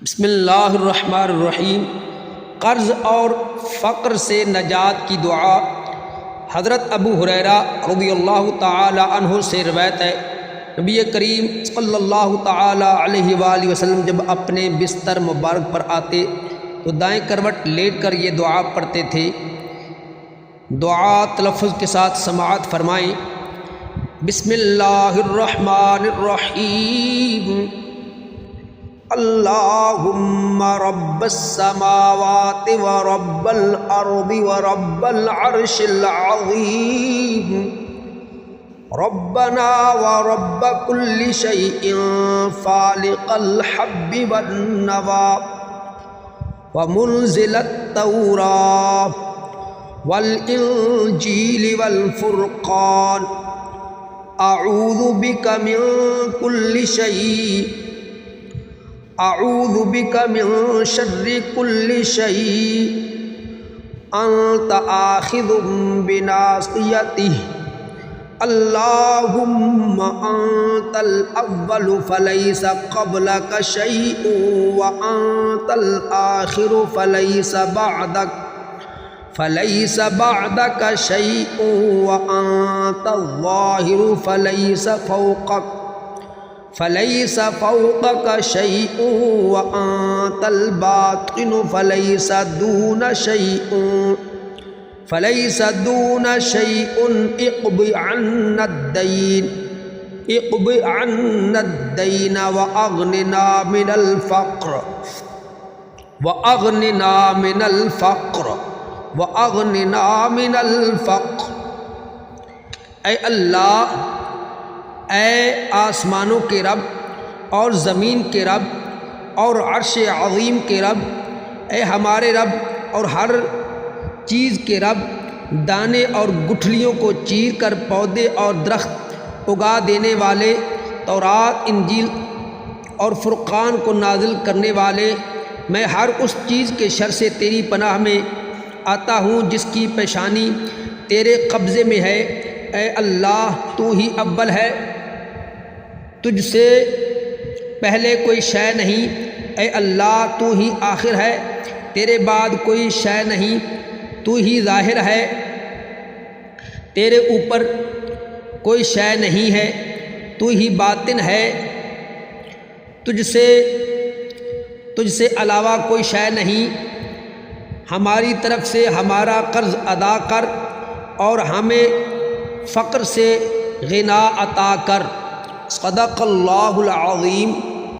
بسم اللہ الرحمن الرحیم۔ قرض اور فقر سے نجات کی دعا۔ حضرت ابو ہریرہ رضی اللہ تعالی عنہ سے روایت ہے، نبی کریم صلی اللہ تعالی علیہ وآلہ وسلم جب اپنے بستر مبارک پر آتے تو دائیں کروٹ لیٹ کر یہ دعا پڑھتے تھے۔ دعا تلفظ کے ساتھ سماعت فرمائیں۔ بسم اللہ الرحمن الرحیم۔ اللہم رب السماوات ورب الارض ورب العرش العظیم، ربنا ورب كل شيء فالق الحب والنوى ومنزل التوراة والإنجيل والفرقان، أعوذ بك من كل شيء، أعوذ بك من شر كل شيء أنت آخذ بناصيته، اللهم أنت الأول فليس قبلك شيء وأنت الآخر فليس بعدك شيء وأنت الظاهر فليس فوقك شيء وأنت الباطن فليس دون شيء، اقض عنا الدين وأغننا من الفقر۔ اے اللہ، اے آسمانوں کے رب اور زمین کے رب اور عرش عظیم کے رب، اے ہمارے رب اور ہر چیز کے رب، دانے اور گٹھلیوں کو چیر کر پودے اور درخت اگا دینے والے، تورات، انجیل اور فرقان کو نازل کرنے والے، میں ہر اس چیز کے شر سے تیری پناہ میں آتا ہوں جس کی پیشانی تیرے قبضے میں ہے۔ اے اللہ، تو ہی اول ہے، تجھ سے پہلے کوئی شے نہیں۔ اے اللہ، تو ہی آخر ہے، تیرے بعد کوئی شے نہیں۔ تو ہی ظاہر ہے، تیرے اوپر کوئی شے نہیں ہے۔ تو ہی باطن ہے، تجھ سے علاوہ کوئی شے نہیں۔ ہماری طرف سے ہمارا قرض ادا کر اور ہمیں فقر سے غنا عطا کر۔ صدق اللہ العظیم۔